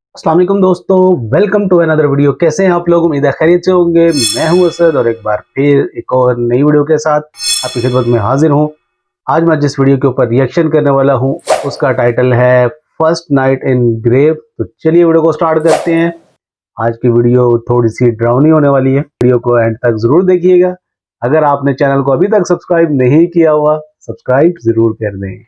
अस्सलाम वालेकुम दोस्तों, वेलकम टू अनदर वीडियो। कैसे हैं आप लोग? उम्मीद है खैरियत से होंगे। मैं हूं असद और एक बार फिर एक और नई वीडियो के साथ आपकी खिदमत में हाजिर हूं। आज मैं जिस वीडियो के ऊपर रिएक्शन करने वाला हूं उसका टाइटल है फर्स्ट नाइट इन ग्रेव। तो चलिए वीडियो को स्टार्ट करते हैं। आज की वीडियो थोड़ी सी डरावनी होने वाली है, वीडियो को एंड तक जरूर देखिएगा। अगर आपने चैनल को अभी तक सब्सक्राइब नहीं किया हुआ, सब्सक्राइब जरूर कर दें।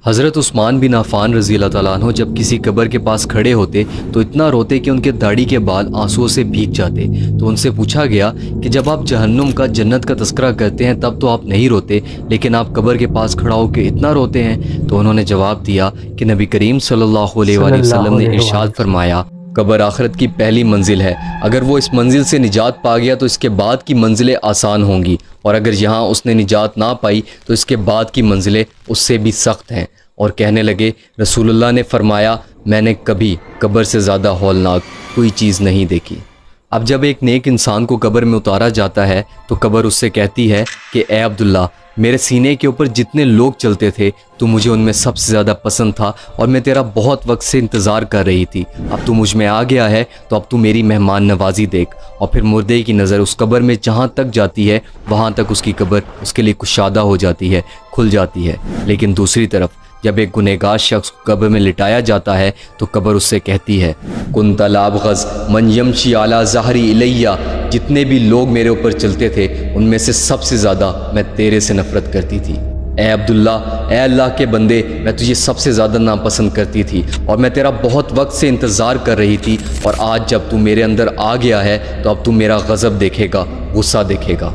हज़रत उस्मान बिन अफ़ान रज़ी अल्लाह तआला अन्हु जब किसी कब्र के पास खड़े होते तो इतना रोते कि उनके दाढ़ी के बाल आंसुओं से भीग जाते। तो उनसे पूछा गया कि जब आप जहन्नुम का, जन्नत का तज़किरा करते हैं तब तो आप नहीं रोते, लेकिन आप कब्र के पास खड़ा होकर इतना रोते हैं। तो उन्होंने जवाब दिया कि नबी करीम सल्लल्लाहु अलैहि वसल्लम ने इरशाद फरमाया, कब्र आखिरत की पहली मंजिल है। अगर वो इस मंजिल से निजात पा गया तो इसके बाद की मंजिलें आसान होंगी, और अगर यहाँ उसने निजात ना पाई तो इसके बाद की मंजिलें उससे भी सख्त हैं। और कहने लगे, रसूलुल्लाह ने फरमाया, मैंने कभी कब्र से ज़्यादा हौलनाक कोई चीज़ नहीं देखी। अब जब एक नेक इंसान को कब्र में उतारा जाता है तो कब्र उससे कहती है कि ए अब्दुल्ला, मेरे सीने के ऊपर जितने लोग चलते थे तो मुझे उनमें सबसे ज़्यादा पसंद था और मैं तेरा बहुत वक्त से इंतज़ार कर रही थी। अब तू मुझ में आ गया है तो अब तू मेरी मेहमान नवाजी देख। और फिर मुर्दे की नज़र उस कब्र में जहाँ तक जाती है वहाँ तक उसकी कब्र उसके लिए कुशादा हो जाती है, खुल जाती है। लेकिन दूसरी तरफ जब एक गुनहगार शख्स को कब्र में लिटाया जाता है तो कब्र उससे कहती है, कुंत लाबग़ज़ मन यमशी आला ज़हरी इलैया, जितने भी लोग मेरे ऊपर चलते थे उनमें से सबसे ज़्यादा मैं तेरे से नफ़रत करती थी। ए अब्दुल्ला, ए अल्लाह के बंदे, मैं तुझे सबसे ज़्यादा नापसंद करती थी और मैं तेरा बहुत वक्त से इंतज़ार कर रही थी, और आज जब तू मेरे अंदर आ गया है तो अब तू मेरा गज़ब देखेगा, गुस्सा देखेगा।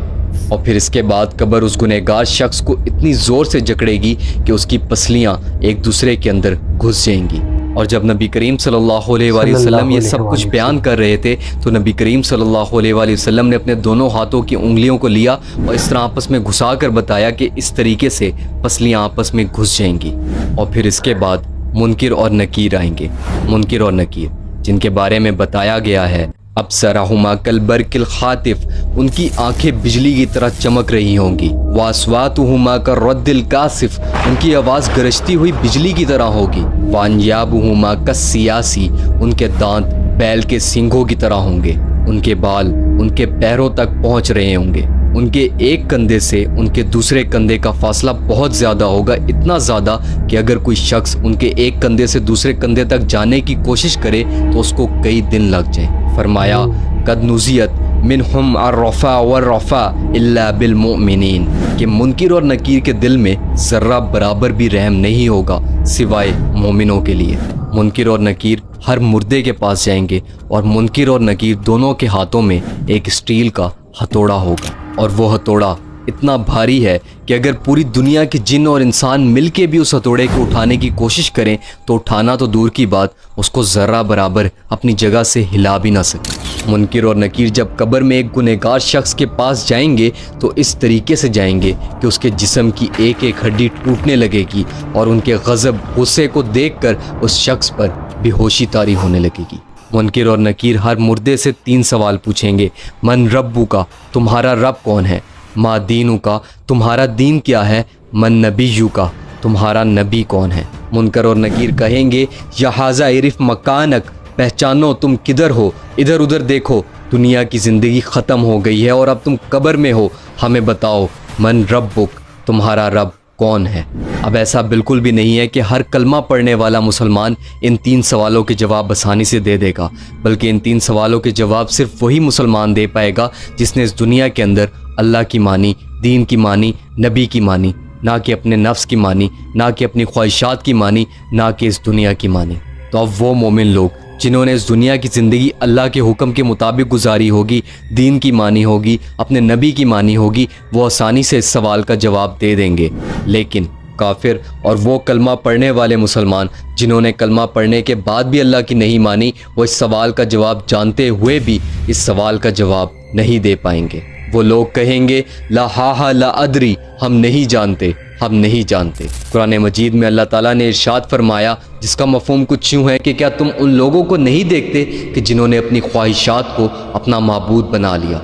और फिर इसके बाद कब्र उस गुनहगार शख्स को इतनी ज़ोर से जकड़ेगी कि उसकी पसलियाँ एक दूसरे के अंदर घुस जाएंगी। और जब नबी करीम सल्लल्लाहु अलैहि वसल्लम ये सब कुछ बयान कर रहे थे तो नबी करीम सल्लल्लाहु अलैहि वसल्लम ने अपने दोनों हाथों की उंगलियों को लिया और इस तरह आपस में घुसा कर बताया कि इस तरीके से पसलियाँ आपस में घुस जाएंगी। और फिर इसके बाद मुनकिर और नकीर आएंगे। मुनकिर और नकीर जिनके बारे में बताया गया है, अब्सरहुमा कल बरकिल खातिफ, उनकी आंखें बिजली की तरह चमक रही होंगी। वास्वातुहुमा का रद्दिल कासिफ, उनकी आवाज़ गरजती हुई बिजली की तरह होगी। वान्याबुहुमा का सियासी, उनके दांत बैल के सींगों की तरह होंगे। उनके बाल उनके पैरों तक पहुंच रहे होंगे। उनके एक कंधे से उनके दूसरे कंधे का फासला बहुत ज़्यादा होगा, इतना ज़्यादा कि अगर कोई शख्स उनके एक कंधे से दूसरे कंधे तक जाने की कोशिश करे तो उसको कई दिन लग जाए। फरमाया, कद नुज़ियत मिनहुम अर्रफ़ा वर्रफ़ा इल्ला बिल मुमिनीन, कि मुनकिर और नकीर के दिल में ज़र्रा बराबर भी रहम नहीं होगा सिवाय मोमिनों के लिए। मुनकिर और नकीर हर मुर्दे के पास जाएंगे और मुनकिर और नकीर दोनों के हाथों में एक स्टील का हथौड़ा होगा, और वो हथौड़ा इतना भारी है कि अगर पूरी दुनिया के जिन और इंसान मिलके भी उस हथौड़े को उठाने की कोशिश करें तो उठाना तो दूर की बात, उसको ज़र्रा बराबर अपनी जगह से हिला भी ना सके। मुनकिर और नकीर जब कब्र में एक गुनहगार शख्स के पास जाएंगे तो इस तरीके से जाएंगे कि उसके जिस्म की एक एक हड्डी टूटने लगेगी और उनके गज़ब, गुस्से को देखकर उस शख्स पर बेहोशी तारी होने लगेगी। मुनकिर और नकीर हर मुर्दे से 3 सवाल पूछेंगे। मन रब्बू का, तुम्हारा रब कौन है? मा दीनू का, तुम्हारा दीन क्या है? मन नबीयू का, तुम्हारा नबी कौन है? मुनकर और नकीर कहेंगे, यहाज़ा इरिफ मकानक, पहचानो तुम किधर हो, इधर उधर देखो, दुनिया की ज़िंदगी ख़त्म हो गई है और अब तुम कब्र में हो, हमें बताओ मन रब्बुक, तुम्हारा रब कौन है? अब ऐसा बिल्कुल भी नहीं है कि हर कलमा पढ़ने वाला मुसलमान इन 3 सवालों के जवाब आसानी से दे देगा, बल्कि इन 3 सवालों के जवाब सिर्फ वही मुसलमान दे पाएगा जिसने इस दुनिया के अंदर अल्लाह की मानी, दीन की मानी, नबी की मानी, ना कि अपने नफ्स की मानी, ना कि अपनी ख्वाहिशात की मानी, ना कि इस दुनिया की मानी। तो अब वो मोमिन लोग जिन्होंने इस दुनिया की ज़िंदगी अल्लाह के हुक्म के मुताबिक गुजारी होगी, दीन की मानी होगी, अपने नबी की मानी होगी, वो आसानी से इस सवाल का जवाब दे देंगे। लेकिन काफिर और वो कलमा पढ़ने वाले मुसलमान जिन्होंने कलमा पढ़ने के बाद भी अल्लाह की नहीं मानी, वो इस सवाल का जवाब जानते हुए भी इस सवाल का जवाब नहीं दे पाएंगे। वो लोग कहेंगे, ला हा ला अदरी, हम नहीं जानते, हम नहीं जानते। कुरान मजीद में अल्लाह ताला ने इरशाद फरमाया, जिसका मफ़हूम कुछ यूँ है कि क्या तुम उन लोगों को नहीं देखते कि जिन्होंने अपनी ख्वाहिशात को अपना माबूद बना लिया।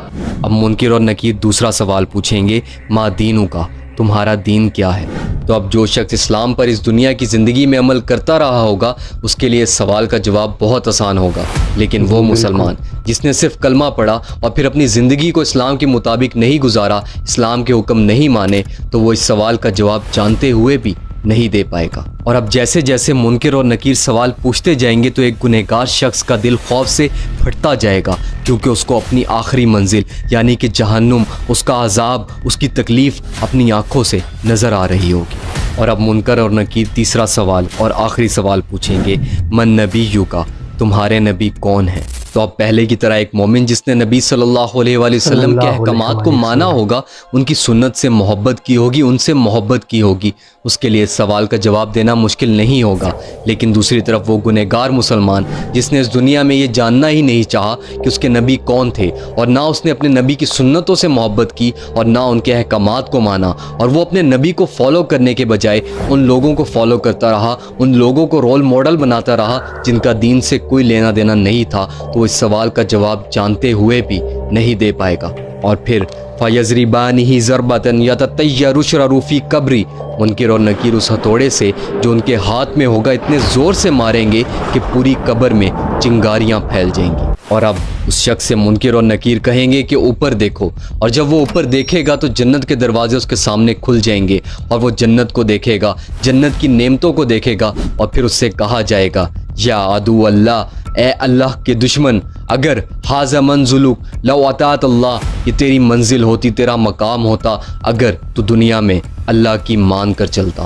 अब मुनकिर और नकीर दूसरा सवाल पूछेंगे, मा दीनू का, तुम्हारा दीन क्या है? تو اب جو شخص اسلام پر اس دنیا کی زندگی میں عمل کرتا رہا ہوگا اس کے لیے اس سوال کا جواب بہت آسان ہوگا، لیکن وہ مسلمان جس نے صرف کلمہ پڑھا اور پھر اپنی زندگی کو اسلام کے مطابق نہیں گزارا، اسلام کے حکم نہیں مانے، تو وہ اس سوال کا جواب جانتے ہوئے بھی نہیں دے پائے گا۔ اور اب جیسے جیسے منکر اور نکیر سوال پوچھتے جائیں گے تو ایک گنہگار شخص کا دل خوف سے پھٹتا جائے گا، کیونکہ اس کو اپنی آخری منزل یعنی کہ جہنم، اس کا عذاب، اس کی تکلیف اپنی آنکھوں سے نظر آ رہی ہوگی۔ اور اب منکر اور نکیر تیسرا سوال اور آخری سوال پوچھیں گے، من نبیو کا، تمہارے نبی کون ہیں؟ تو اب پہلے کی طرح ایک مومن جس نے نبی صلی اللہ علیہ وآلہ وسلم کے احکامات کو مانا ہوگا، ان کی سنت سے محبت کی ہوگی، ان سے محبت کی ہوگی، اس کے لیے اس سوال کا جواب دینا مشکل نہیں ہوگا۔ لیکن دوسری طرف وہ گنہگار مسلمان جس نے اس دنیا میں یہ جاننا ہی نہیں چاہا کہ اس کے نبی کون تھے، اور نہ اس نے اپنے نبی کی سنتوں سے محبت کی اور نہ ان کے احکامات کو مانا، اور وہ اپنے نبی کو فالو کرنے کے بجائے ان لوگوں کو فالو کرتا رہا، ان لوگوں کو رول ماڈل بناتا رہا جن کا دین سے کوئی لینا دینا نہیں تھا، تو اس سوال کا جواب جانتے ہوئے بھی نہیں دے پائے گا۔ اور پھر فَيَضْرِبَانِهِ ضَرْبَةً يَتَطَيَّرُ شَرَرُ فِي قَبْرِ، منکر اور نکیر اس ہتھوڑے سے جو ان کے ہاتھ میں ہوگا اتنے زور سے ماریں گے کہ پوری قبر میں چنگاریاں پھیل جائیں گی۔ اور اب اس شخص سے منکر اور نکیر کہیں گے کہ اوپر دیکھو، اور جب وہ اوپر دیکھے گا تو جنت کے دروازے اس کے سامنے کھل جائیں گے، اور وہ جنت کو دیکھے گا، جنت کی نعمتوں کو دیکھے گا، اور پھر اس سے کہا جائے گا، یا عدو اللہ، اے اللہ کے دشمن، اگر حاذا منزلک لو اطاعت اللہ، یہ تیری منزل ہوتی، تیرا مقام ہوتا اگر تو دنیا میں اللہ کی مان کر چلتا۔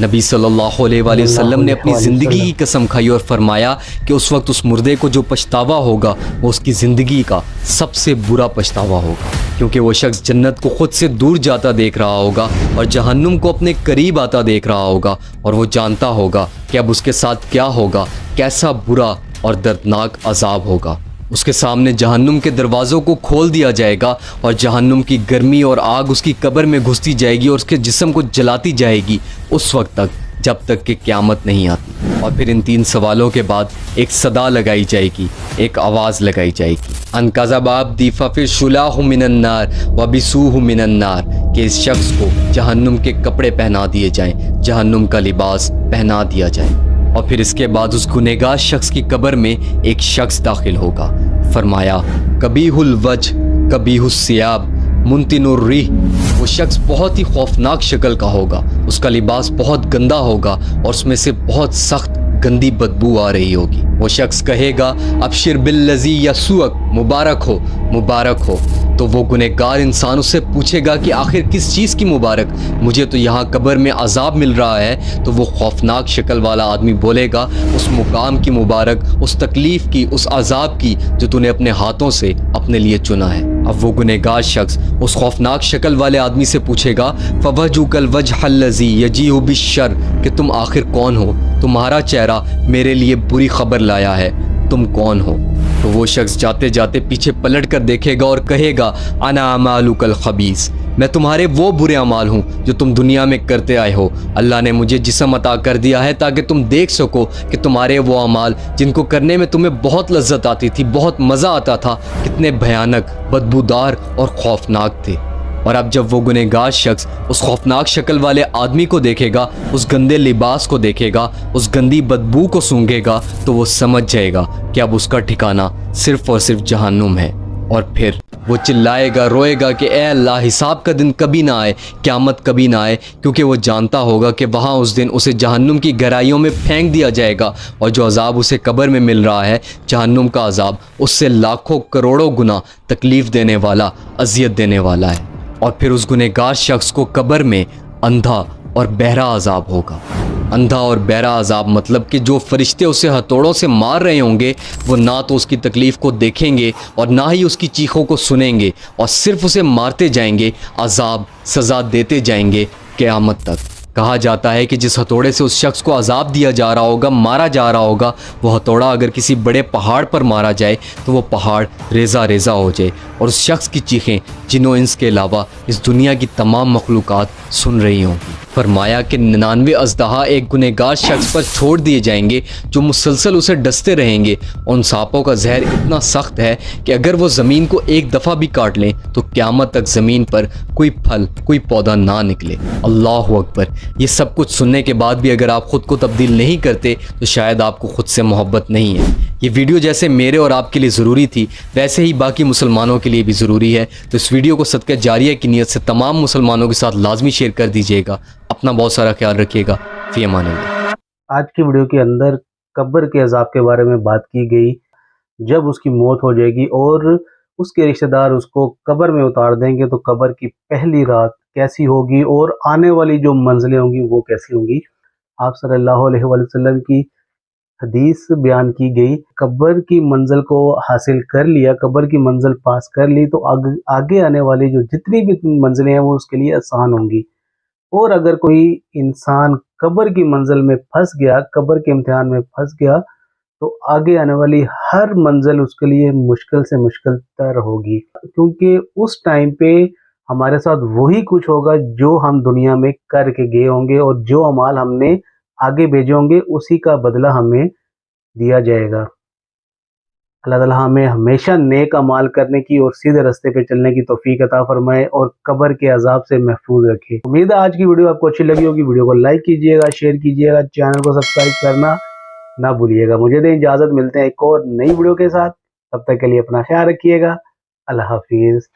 نبی صلی اللہ علیہ وآلہ وسلم نے اپنی زندگی کی قسم کھائی اور فرمایا کہ اس وقت اس مردے کو جو پچھتاوا ہوگا وہ اس کی زندگی کا سب سے برا پچھتاوا ہوگا، کیونکہ وہ شخص جنت کو خود سے دور جاتا دیکھ رہا ہوگا اور جہنم کو اپنے قریب آتا دیکھ رہا ہوگا، اور وہ جانتا ہوگا کہ اب اس کے ساتھ کیا ہوگا، کیسا برا اور دردناک عذاب ہوگا۔ اس کے سامنے جہنم کے دروازوں کو کھول دیا جائے گا اور جہنم کی گرمی اور آگ اس کی قبر میں گھستی جائے گی اور اس کے جسم کو جلاتی جائے گی اس وقت تک جب تک کہ قیامت نہیں آتی۔ اور پھر ان تین سوالوں کے بعد ایک صدا لگائی جائے گی، ایک آواز لگائی جائے گی، ان کذب عبدی ففشلاه من النار وبسوه من النار، کہ اس شخص کو جہنم کے کپڑے پہنا دیے جائیں، جہنم کا لباس پہنا دیا جائے۔ اور پھر اس کے بعد اس گنہگار شخص کی قبر میں ایک شخص داخل ہوگا۔ فرمایا، قبیح الوجہ قبیح الثیاب منتن الریح، وہ شخص بہت ہی خوفناک شکل کا ہوگا، اس کا لباس بہت گندا ہوگا اور اس میں سے بہت سخت گندی بدبو آ رہی ہوگی۔ وہ شخص کہے گا، ابشر بالذی یسوءک، مبارک ہو، مبارک ہو۔ تو وہ گنہگار انسان اس سے پوچھے گا کہ آخر کس چیز کی مبارک، مجھے تو یہاں قبر میں عذاب مل رہا ہے۔ تو وہ خوفناک شکل والا آدمی بولے گا، اس مقام کی مبارک، اس تکلیف کی، اس عذاب کی جو تو نے اپنے ہاتھوں سے اپنے لیے چنا ہے۔ اب وہ گنہگار شخص اس خوفناک شکل والے آدمی سے پوچھے گا، فوجھک الوجہ الذی یجیء بالشر، کہ تم آخر کون ہو، تمہارا چہرہ میرے لیے بری خبر لایا ہے، تم کون ہو؟ تو وہ شخص جاتے جاتے پیچھے پلٹ کر دیکھے گا اور کہے گا، انا اعمالک الخبیث، میں تمہارے وہ برے اعمال ہوں جو تم دنیا میں کرتے آئے ہو۔ اللہ نے مجھے جسم عطا کر دیا ہے تاکہ تم دیکھ سکو کہ تمہارے وہ اعمال جن کو کرنے میں تمہیں بہت لذت آتی تھی، بہت مزہ آتا تھا، کتنے بھیانک، بدبودار اور خوفناک تھے۔ اور اب جب وہ گنہگار شخص اس خوفناک شکل والے آدمی کو دیکھے گا، اس گندے لباس کو دیکھے گا، اس گندی بدبو کو سونگھے گا، تو وہ سمجھ جائے گا کہ اب اس کا ٹھکانہ صرف اور صرف جہنم ہے۔ اور پھر وہ چلائے گا، روئے گا کہ اے اللہ، حساب کا دن کبھی نہ آئے، قیامت کبھی نہ آئے، کیونکہ وہ جانتا ہوگا کہ وہاں اس دن اسے جہنم کی گہرائیوں میں پھینک دیا جائے گا، اور جو عذاب اسے قبر میں مل رہا ہے، جہنم کا عذاب، اس سے لاکھوں کروڑوں گنا تکلیف دینے والا، اذیت دینے والا ہے۔ اور پھر اس گنہگار شخص کو قبر میں اندھا اور بہرا عذاب ہوگا۔ اندھا اور بہرا عذاب مطلب کہ جو فرشتے اسے ہتھوڑوں سے مار رہے ہوں گے وہ نہ تو اس کی تکلیف کو دیکھیں گے اور نہ ہی اس کی چیخوں کو سنیں گے، اور صرف اسے مارتے جائیں گے، عذاب سزا دیتے جائیں گے قیامت تک۔ کہا جاتا ہے کہ جس ہتھوڑے سے اس شخص کو عذاب دیا جا رہا ہوگا، مارا جا رہا ہوگا، وہ ہتھوڑا اگر کسی بڑے پہاڑ پر مارا جائے تو وہ پہاڑ ریزہ ریزہ ہو جائے اور اس شخص کی چیخیں जिन्नो इंस के अलावा इस दुनिया की तमाम मखलूक़ात सुन रही होंगी। फरमाया कि 99 अज़दहा एक गुनहगार शख्स पर छोड़ दिए जाएंगे जो मुसलसल उसे डसते रहेंगे। उन सांपों का जहर इतना सख्त है कि अगर वो ज़मीन को एक दफ़ा भी काट लें तो क़यामत तक ज़मीन पर कोई फल कोई पौधा ना निकले। अल्लाह अकबर। ये सब कुछ सुनने के बाद भी अगर आप ख़ुद को तब्दील नहीं करते तो शायद आपको ख़ुद से मोहब्बत नहीं है। ये वीडियो जैसे मेरे और आपके लिए ज़रूरी थी वैसे ही बाकी मुसलमानों के लिए भी ज़रूरी है। तो इस वीडियो को सदका जारिया की नीयत से तमाम मुसलमानों के साथ लाजमी शेयर कर दीजिएगा। अपना बहुत सारा ख्याल रखिएगा। फ़ी अमानिल्लाह। आज की वीडियो के अंदर कब्र के अजाब के बारे में बात की गई। जब उसकी मौत हो जाएगी और उसके रिश्तेदार उसको कब्र में उतार देंगे तो कब्र की पहली रात कैसी होगी और आने वाली जो मंजिलें होंगी वो कैसी होंगी। आप सल्लल्लाहु अलैहि वसल्लम की हदीस बयान की गई, कब्र की मंजिल को हासिल कर लिया, कब्र की मंजिल पास कर ली तो आगे आने वाली जो जितनी भी मंजिलें हैं वो उसके लिए आसान होंगी। और अगर कोई इंसान कब्र की मंजिल में फंस गया, कब्र के इम्तिहान में फंस गया तो आगे आने वाली हर मंजिल उसके लिए मुश्किल से मुश्किल तर होगी, क्योंकि उस टाइम पे हमारे साथ वही कुछ होगा जो हम दुनिया में करके गए होंगे और जो अमाल हमने आगे भेजे होंगे उसी का बदला हमें दिया जाएगा। अल्लाह ताला हमें हमेशा नेक अमाल करने की और सीधे रास्ते पे चलने की तौफीक अता फरमाए और कब्र के अजाब से महफूज रखे। उम्मीद है आज की वीडियो आपको अच्छी लगी होगी। वीडियो को लाइक कीजिएगा, शेयर कीजिएगा, चैनल को सब्सक्राइब करना ना भूलिएगा। मुझे दें इजाज़त, मिलते हैं एक और नई वीडियो के साथ। तब तक के लिए अपना ख्याल रखिएगा। अल्लाह हाफिज़।